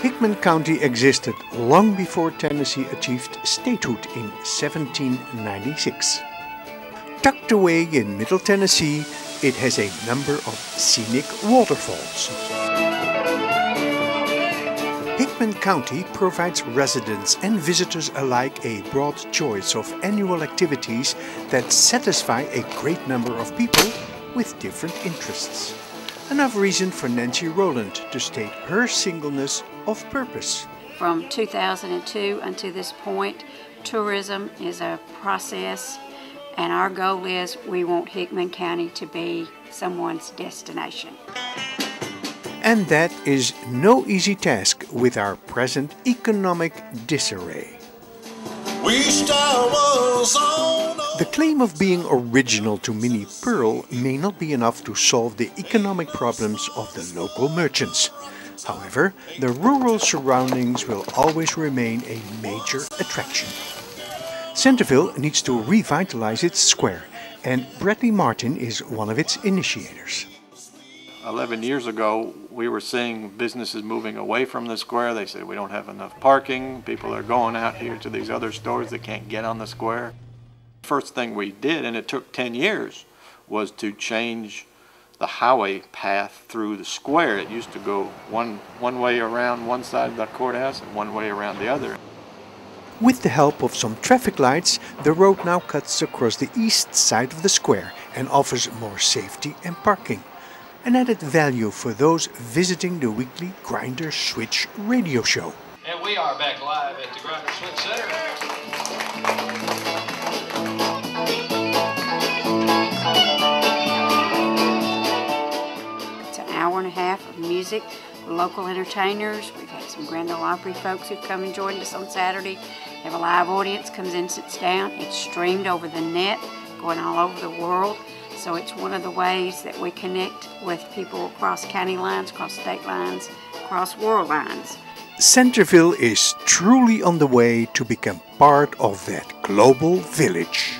Hickman County existed long before Tennessee achieved statehood in 1796. Tucked away in Middle Tennessee, it has a number of scenic waterfalls. Hickman County provides residents and visitors alike a broad choice of annual activities that satisfy a great number of people with different interests. Enough reason for Nancy Rowland to state her singleness of purpose. From 2002 until this point, tourism is a process, and our goal is we want Hickman County to be someone's destination. And that is no easy task with our present economic disarray. The claim of being original to Minnie Pearl may not be enough to solve the economic problems of the local merchants. However, the rural surroundings will always remain a major attraction. Centerville needs to revitalize its square, and Bradley Martin is one of its initiators. 11 years ago, we were seeing businesses moving away from the square. They said we don't have enough parking. People are going out here to these other stores that can't get on the square. First thing we did, and it took 10 years, was to change the highway path through the square. It used to go one way around one side of the courthouse and one way around the other. With the help of some traffic lights, the road now cuts across the east side of the square and offers more safety and parking. An added value for those visiting the weekly Grinder Switch radio show. And we are back live at the Grinder Switch Center. It's an hour and a half of music, local entertainers. We've had some Grand Ole Opry folks who've come and joined us on Saturday. We have a live audience, comes in, sits down. It's streamed over the net, going all over the world. So it's one of the ways that we connect with people across county lines, across state lines, across world lines. Centerville is truly on the way to become part of that global village.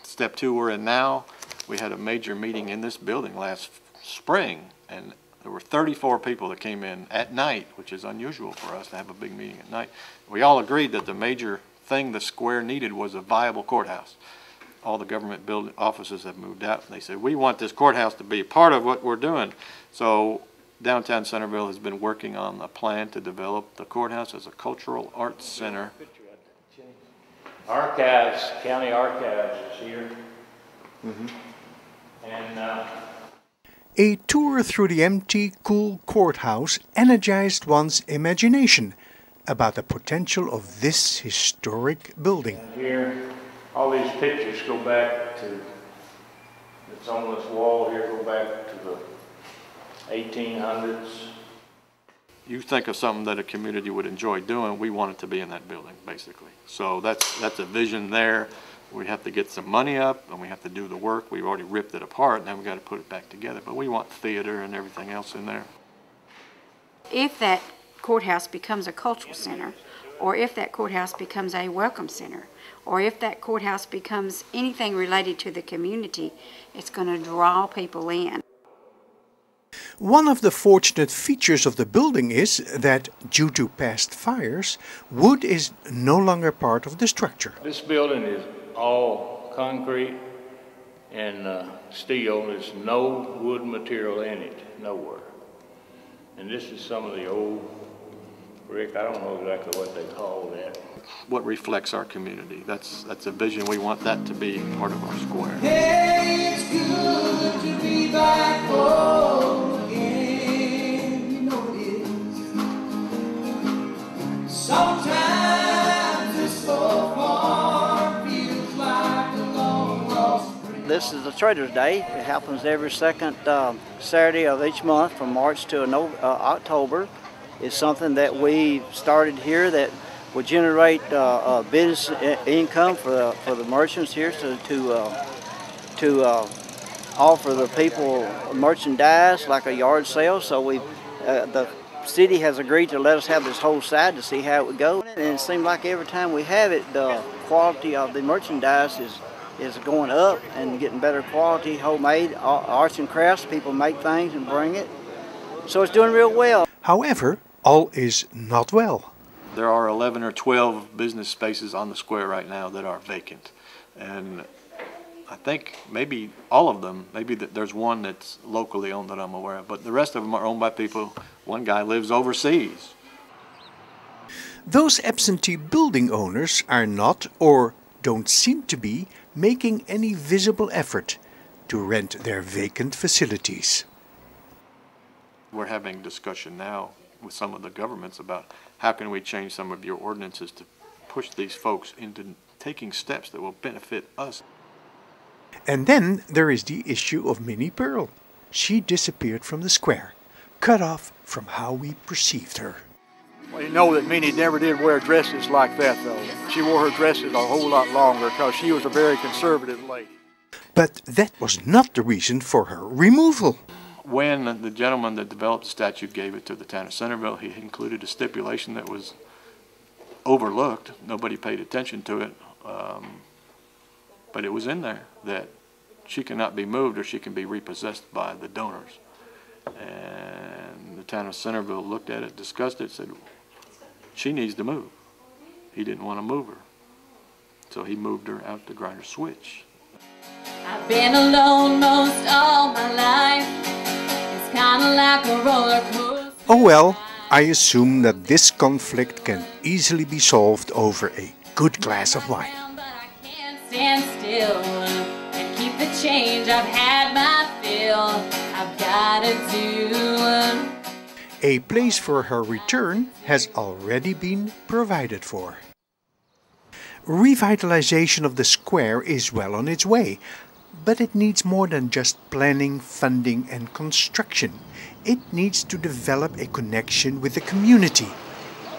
Step 2 we're in now. We had a major meeting in this building last spring, and there were 34 people that came in at night, which is unusual for us to have a big meeting at night. We all agreed that the major thing the square needed was a viable courthouse. All the government building offices have moved out, and they said, we want this courthouse to be part of what we're doing. So downtown Centerville has been working on a plan to develop the courthouse as a cultural arts center. Archives, county archives is here. And a tour through the empty, cool courthouse energized one's imagination about the potential of this historic building. And here, all these pictures go back to, it's on this wall here, go back to the 1800s. You think of something that a community would enjoy doing, we want it to be in that building, basically. So that's a vision there. We have to get some money up, and we have to do the work. We've already ripped it apart, now we've got to put it back together. But we want theater and everything else in there. If that courthouse becomes a cultural center, or if that courthouse becomes a welcome center, or if that courthouse becomes anything related to the community, it's going to draw people in. One of the fortunate features of the building is that, due to past fires, wood is no longer part of the structure. This building is all concrete and steel. There's no wood material in it, nowhere. And this is some of the old brick. I don't know exactly what they call that. What reflects our community. That's a vision. We want that to be part of our square. Hey, it's good to be back home again. You know it is. Sometimes it's so far, feels like a long lost friend. This is the Trader's Day. It happens every second Saturday of each month from March to October. It's something that we started here that will generate business income for the merchants here to offer the people merchandise like a yard sale. So the city has agreed to let us have this whole side to see how it would go. And it seems like every time we have it, the quality of the merchandise is going up and getting better quality, homemade, arts and crafts. People make things and bring it. So it's doing real well. However, all is not well. There are 11 or 12 business spaces on the square right now that are vacant. And I think maybe all of them, maybe there's one that's locally owned that I'm aware of, but the rest of them are owned by people. One guy lives overseas. Those absentee building owners are not, or don't seem to be, making any visible effort to rent their vacant facilities. We're having discussion now with some of the governments about how can we change some of your ordinances to push these folks into taking steps that will benefit us. And then there is the issue of Minnie Pearl. She disappeared from the square, cut off from how we perceived her. Well, you know that Minnie never did wear dresses like that, though. She wore her dresses a whole lot longer because she was a very conservative lady. But that was not the reason for her removal. When the gentleman that developed the statute gave it to the town of Centerville, he included a stipulation that was overlooked. Nobody paid attention to it, but it was in there that she cannot be moved or she can be repossessed by the donors. And the town of Centerville looked at it, discussed it, said, she needs to move. He didn't want to move her. So he moved her out to Grinder Switch. I've been alone most all my life. It's kind of like a roller coaster. Oh well, I assume that this conflict can easily be solved over a good glass of wine. But I can't stand still and keep the change. I've had my fill. I've got to do. A place for her return has already been provided for. Revitalization of the square is well on its way, but it needs more than just planning, funding and construction. It needs to develop a connection with the community,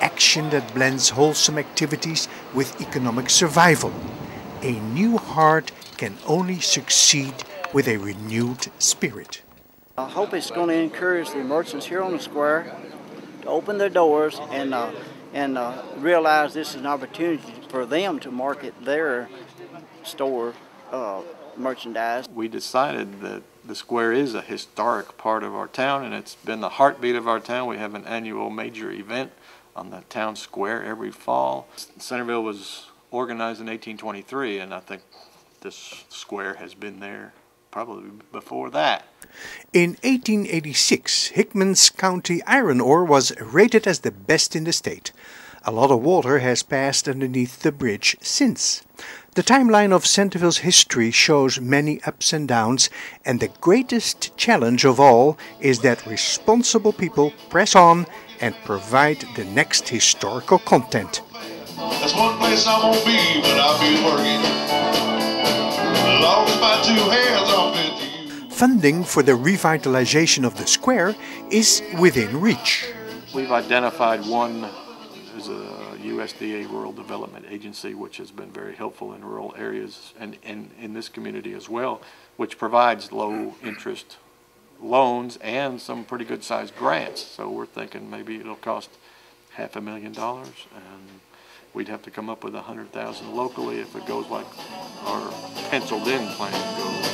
action that blends wholesome activities with economic survival. A new heart can only succeed with a renewed spirit. I hope it's going to encourage the merchants here on the square to open their doors and realize this is an opportunity for them to market their store merchandise. We decided that the square is a historic part of our town and it's been the heartbeat of our town. We have an annual major event on the town square every fall. Centerville was organized in 1823 and I think this square has been there probably before that. In 1886, Hickman's County iron ore was rated as the best in the state. A lot of water has passed underneath the bridge since. The timeline of Centerville's history shows many ups and downs, and the greatest challenge of all is that responsible people press on and provide the next historical content. That's one place I won't be when I feel working. Lost my two hands off it to you. Funding for the revitalization of the square is within reach. We've identified one as a USDA Rural Development Agency, which has been very helpful in rural areas and in this community as well, which provides low interest loans and some pretty good sized grants. So we're thinking maybe it'll cost $500,000 and we'd have to come up with $100,000 locally if it goes like our penciled in plan goes.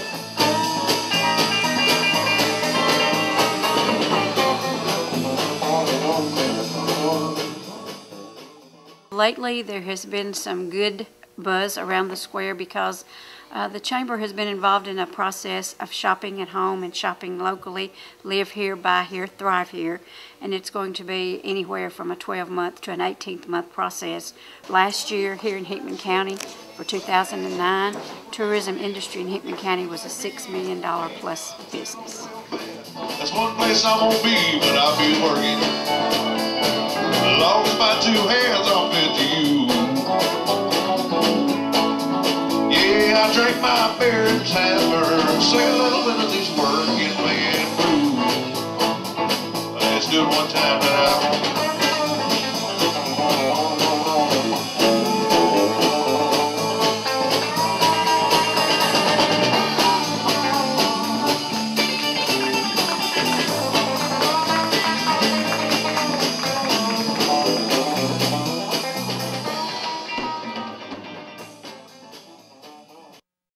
Lately, there has been some good buzz around the square because the Chamber has been involved in a process of shopping at home and shopping locally, live here, buy here, thrive here, and it's going to be anywhere from a 12-month to an 18-month process. Last year here in Hickman County for 2009, tourism industry in Hickman County was a $6 million plus business. That's one place I won't be when I feel working. Lost my two hands off it to you. Yeah, I drank my beer and tavern, say a little bit of this working man blues. Let's do it one time now.